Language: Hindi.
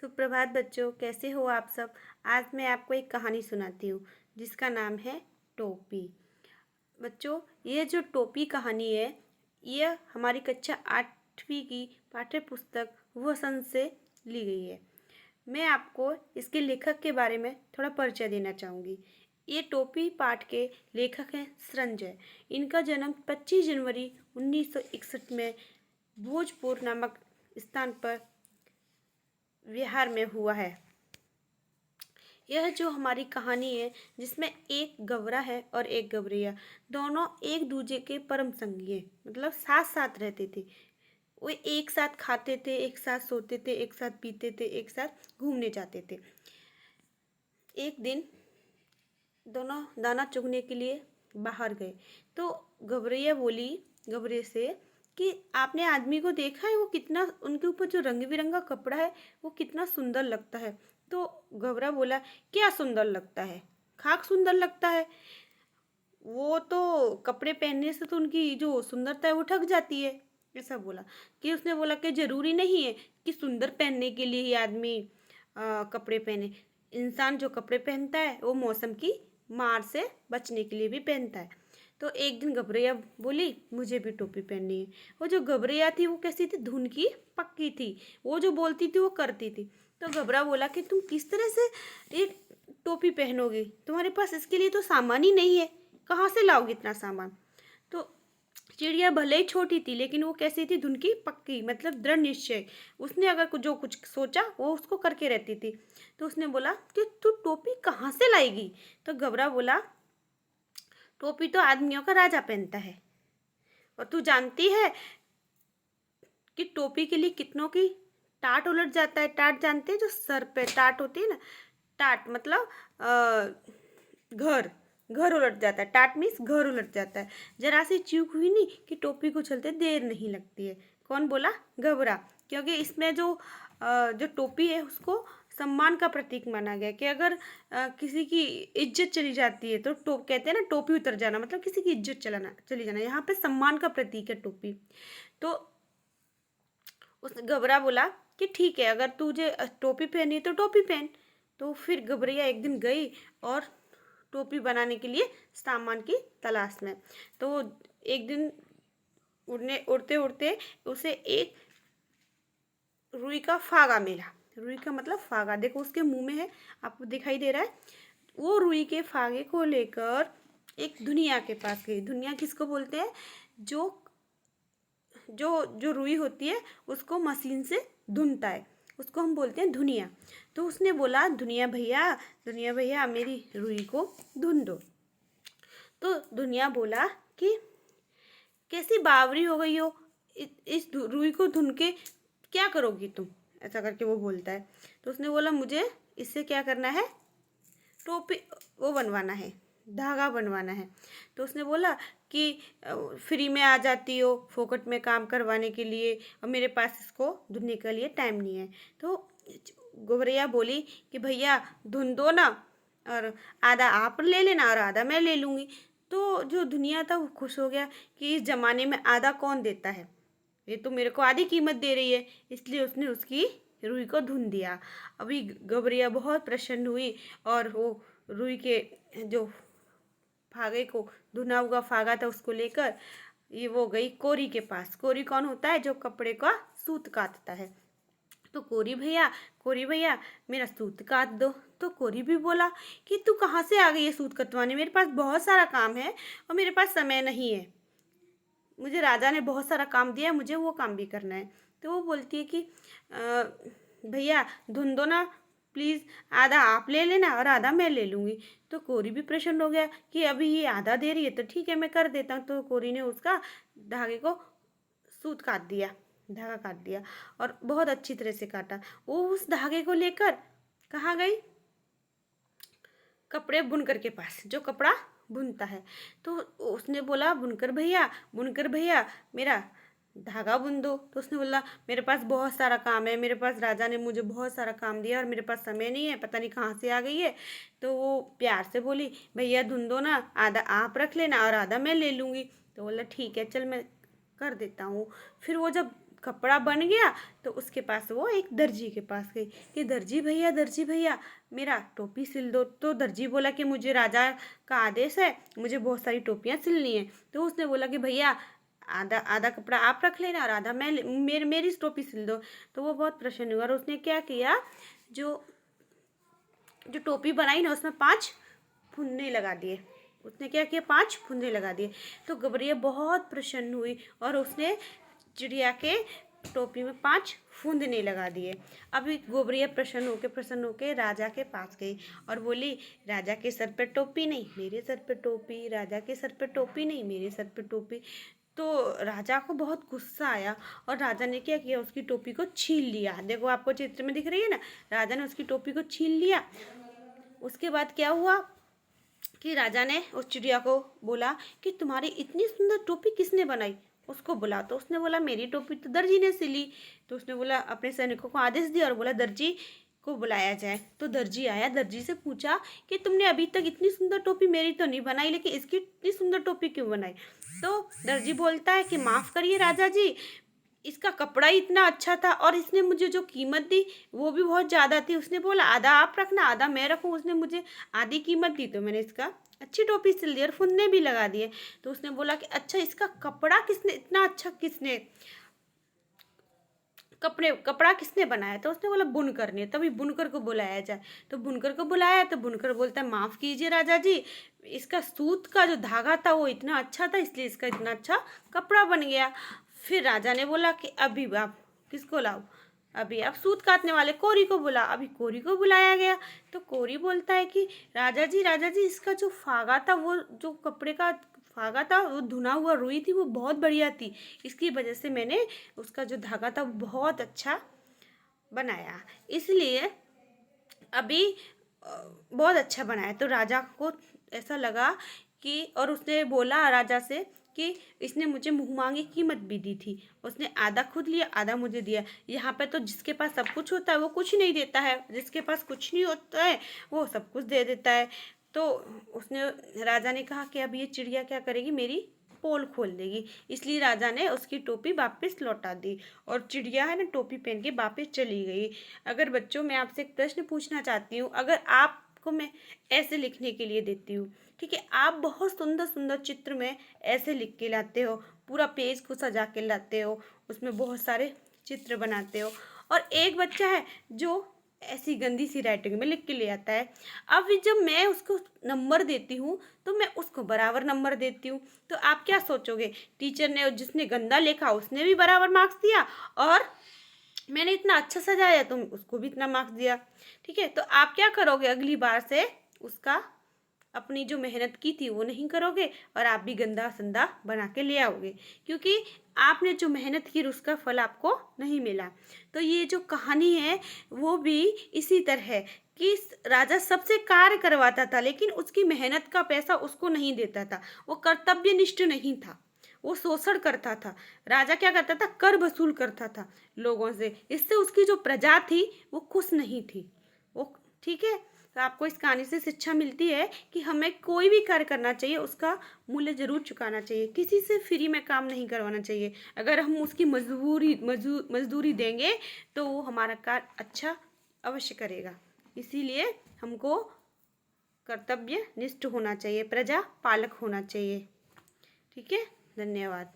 सुप्रभात बच्चों, कैसे हो आप सब। आज मैं आपको एक कहानी सुनाती हूँ जिसका नाम है टोपी। बच्चों, ये जो टोपी कहानी है, यह हमारी कक्षा 8वीं की पाठ्य पुस्तक वसंत से ली गई है। मैं आपको इसके लेखक के बारे में थोड़ा परिचय देना चाहूँगी। ये टोपी पाठ के लेखक हैं संजय। इनका जन्म 25 जनवरी 1961 में भोजपुर नामक स्थान पर बिहार में हुआ है। यह जो हमारी कहानी है, जिसमें एक गबरा है और एक गबरिया, दोनों एक दूसरे के परम संगी हैं। मतलब साथ साथ रहते थे। वो एक साथ खाते थे, एक साथ सोते थे, एक साथ पीते थे, एक साथ घूमने जाते थे। एक दिन दोनों दाना चुगने के लिए बाहर गए तो गबरिया बोली गबरे से कि आपने आदमी को देखा है, वो कितना, उनके ऊपर जो रंग बिरंगा कपड़ा है वो कितना सुंदर लगता है। तो गबरा बोला, क्या सुंदर लगता है? खाक सुंदर लगता है। वो तो कपड़े पहनने से तो उनकी जो सुंदरता है वो ठग जाती है। ऐसा बोला कि उसने बोला कि जरूरी नहीं है कि सुंदर पहनने के लिए ही आदमी कपड़े पहने। इंसान जो कपड़े पहनता है वो मौसम की मार से बचने के लिए भी पहनता है। तो एक दिन गबरिया बोली, मुझे भी टोपी पहननी है। वो जो गबरिया थी वो कैसी थी? धुन की पक्की थी। वो जो बोलती थी वो करती थी। तो गबरा बोला कि तुम किस तरह से ये टोपी पहनोगे? तुम्हारे पास इसके लिए तो सामान ही नहीं है, कहाँ से लाओगे इतना सामान? तो चिड़िया भले ही छोटी थी, लेकिन वो कैसी थी? धुन की पक्की, मतलब दृढ़ निश्चय। उसने अगर जो कुछ सोचा वो उसको करके रहती थी। तो उसने बोला कि तू टोपी कहाँ से लाएगी? तो गबरा बोला, टोपी तो आदमियों का राजा पहनता है, और तू जानती है कि टोपी के लिए कितनों की टाट उलट जाता है। टाट जानते हैं? जो सर पे टाट होती है ना, टाट मतलब घर घर उलट जाता है। टाट मीन्स घर उलट जाता है। जरा सी चूक हुई नहीं कि टोपी को चलते देर नहीं लगती है। कौन बोला? गबरा। क्योंकि इसमें जो टोपी है उसको सम्मान का प्रतीक माना गया कि अगर किसी की इज्जत चली जाती है तो कहते हैं ना, टोपी उतर जाना, मतलब किसी की इज्जत चली जाना। यहाँ पे सम्मान का प्रतीक है टोपी। तो उस गबरा बोला कि ठीक है, अगर तुझे टोपी पहनी है तो टोपी पहन। तो फिर गबरिया एक दिन गई और टोपी बनाने के लिए सामान की तलाश में। तो एक दिन उड़ते उड़ते उसे एक रुई का फागा मिला। रुई का मतलब फागा, देखो उसके मुंह में है, आपको दिखाई दे रहा है। वो रुई के फागे को लेकर एक दुनिया के पास गई। दुनिया किसको बोलते हैं? जो जो जो रुई होती है उसको मशीन से धुनता है, उसको हम बोलते हैं धुनिया। तो उसने बोला, दुनिया भैया मेरी रुई को धुन दो। तो दुनिया बोला कि कैसी बावरी हो गई हो, इस रुई को धुन के क्या करोगी तुम? ऐसा करके वो बोलता है। तो उसने बोला, मुझे इससे क्या करना है? टोपी वो बनवाना है, धागा बनवाना है। तो उसने बोला कि फ्री में आ जाती हो फोकट में काम करवाने के लिए, और मेरे पास इसको धुलने के लिए टाइम नहीं है। तो गोबरिया बोली कि भैया धुन दो ना, और आधा आप ले लेना और आधा मैं ले लूँगी। तो जो दुनिया था वो खुश हो गया कि इस ज़माने में आधा कौन देता है, ये तो मेरे को आधी कीमत दे रही है। इसलिए उसने उसकी रुई को धुन दिया। अभी गबरिया बहुत प्रसन्न हुई और वो रुई के जो फागे को, धुना हुआ फागा था, उसको लेकर ये वो गई कोरी के पास। कोरी कौन होता है? जो कपड़े का सूत काटता है। तो कोरी भैया मेरा सूत काट दो। तो कोरी भी बोला कि तू कहाँ से आ गई है सूत कटवाने? मेरे पास बहुत सारा काम है और मेरे पास समय नहीं है। मुझे राजा ने बहुत सारा काम दिया है, मुझे वो काम भी करना है। तो वो बोलती है कि भैया धुन दो ना प्लीज़, आधा आप ले लेना और आधा मैं ले लूँगी। तो कोरी भी प्रसन्न हो गया कि अभी ये आधा दे रही है तो ठीक है, मैं कर देता हूँ। तो कोरी ने उसका धागे को सूत काट दिया, धागा काट दिया, और बहुत अच्छी तरह से काटा। वो उस धागे को लेकर कहाँ गई? कपड़े बुनकर के पास, जो कपड़ा बुनता है। तो उसने बोला, बुनकर भैया मेरा धागा बुन दो। तो उसने बोला, मेरे पास बहुत सारा काम है, मेरे पास राजा ने मुझे बहुत सारा काम दिया और मेरे पास समय नहीं है, पता नहीं कहाँ से आ गई है। तो वो प्यार से बोली, भैया धुन दो ना, आधा आप रख लेना और आधा मैं ले लूँगी। तो बोला ठीक है, चल मैं कर देता हूँ। फिर वो जब कपड़ा बन गया तो उसके पास वो एक दर्जी के पास गई कि दर्जी भैया मेरा टोपी सिल दो। तो दर्जी बोला कि मुझे राजा का आदेश है, मुझे बहुत सारी टोपियाँ सिलनी है। तो उसने बोला कि भैया आधा आधा कपड़ा आप रख लेना और आधा मैं मेरी टोपी सिल दो। तो वो बहुत प्रसन्न हुआ और उसने क्या किया, जो जो टोपी बनाई ना उसमें 5 फुन्ने लगा दिए। उसने क्या किया, 5 फुन्ने लगा दिए। तो गबरिया बहुत प्रसन्न हुई और उसने चिड़िया के टोपी में 5 फुंदने लगा दिए। अभी गोबरिया प्रसन्न होके राजा के पास गई और बोली, राजा के सर पे टोपी नहीं मेरे सर पे टोपी, राजा के सर पे टोपी नहीं मेरे सर पे टोपी। तो राजा को बहुत गुस्सा आया और राजा ने क्या किया, उसकी टोपी को छीन लिया। देखो आपको चित्र में दिख रही है ना, राजा ने उसकी टोपी को छीन लिया। उसके बाद क्या हुआ कि राजा ने उस चिड़िया को बोला कि तुम्हारी इतनी सुंदर टोपी किसने बनाई, उसको बुला। तो उसने बोला मेरी टोपी तो दर्जी ने सिली। तो उसने बोला, अपने सैनिकों को आदेश दिया और बोला दर्जी को बुलाया जाए। तो दर्जी आया, दर्जी से पूछा कि तुमने अभी तक इतनी सुंदर टोपी मेरी तो नहीं बनाई, लेकिन इसकी इतनी सुंदर टोपी क्यों बनाई। तो दर्जी बोलता है कि माफ़ करिए राजा जी, इसका कपड़ा ही इतना अच्छा था और इसने मुझे जो कीमत दी वो भी बहुत ज़्यादा थी। उसने बोला आधा आप रखना आधा मैं रखूँ, उसने मुझे आधी कीमत दी तो मैंने इसका अच्छी टोपी सिल दी और फुन्ने भी लगा दिए। तो उसने बोला कि अच्छा इसका कपड़ा किसने इतना अच्छा कपड़ा किसने बनाया। तो उसने बोला बुनकर ने। तभी बुनकर को बुलाया जाए। तो बुनकर को बुलाया तो बुनकर बोलता है माफ़ कीजिए राजा जी, इसका सूत का जो धागा था वो इतना अच्छा था इसलिए इसका इतना अच्छा कपड़ा बन गया। फिर राजा ने बोला कि अभी आप किसको लाओ, अभी आप सूत काटने वाले कोरी को बुला। अभी कोरी को बुलाया गया। तो कोरी बोलता है कि राजा जी इसका जो फागा था, वो जो कपड़े का फागा था वो धुना हुआ रुई थी, वो बहुत बढ़िया थी, इसकी वजह से मैंने उसका जो धागा था बहुत अच्छा बनाया, इसलिए अभी बहुत अच्छा बनाया। तो राजा को ऐसा लगा कि, और उसने बोला राजा से कि इसने मुझे मुँह मांगी कीमत भी दी थी, उसने आधा खुद लिया आधा मुझे दिया। यहाँ पे तो जिसके पास सब कुछ होता है वो कुछ नहीं देता है, जिसके पास कुछ नहीं होता है वो सब कुछ दे देता है। तो उसने राजा ने कहा कि अब ये चिड़िया क्या करेगी, मेरी पोल खोल देगी। इसलिए राजा ने उसकी टोपी वापस लौटा दी और चिड़िया है ना टोपी पहन के वापस चली गई। अगर बच्चों मैं आपसे एक प्रश्न पूछना चाहती हूँ, अगर आपको मैं ऐसे लिखने के लिए देती हूँ, ठीक है, आप बहुत सुंदर सुंदर चित्र में ऐसे लिख के लाते हो, पूरा पेज को सजा के लाते हो, उसमें बहुत सारे चित्र बनाते हो, और एक बच्चा है जो ऐसी गंदी सी राइटिंग में लिख के ले आता है। अब जब मैं उसको नंबर देती हूँ तो मैं उसको बराबर नंबर देती हूँ। तो आप क्या सोचोगे, टीचर ने जिसने गंदा लिखा उसने भी बराबर मार्क्स दिया और मैंने इतना अच्छा सजाया तो उसको भी इतना मार्क्स दिया। ठीक है, तो आप क्या करोगे, अगली बार से उसका अपनी जो मेहनत की थी वो नहीं करोगे और आप भी गंदा संदा बना के ले आओगे, क्योंकि आपने जो मेहनत की उसका फल आपको नहीं मिला। तो ये जो कहानी है वो भी इसी तरह है कि राजा सबसे कार्य करवाता था लेकिन उसकी मेहनत का पैसा उसको नहीं देता था, वो कर्तव्यनिष्ठ नहीं था, वो शोषण करता था। राजा क्या करता था, कर वसूल करता था लोगों से, इससे उसकी जो प्रजा थी वो खुश नहीं थी वो। ठीक है, तो आपको इस कहानी से शिक्षा मिलती है कि हमें कोई भी कार्य करना चाहिए उसका मूल्य जरूर चुकाना चाहिए, किसी से फ्री में काम नहीं करवाना चाहिए। अगर हम उसकी मजदूरी देंगे तो वो हमारा कार्य अच्छा अवश्य करेगा। इसीलिए हमको कर्तव्य निष्ठ होना चाहिए, प्रजा पालक होना चाहिए। ठीक है, धन्यवाद।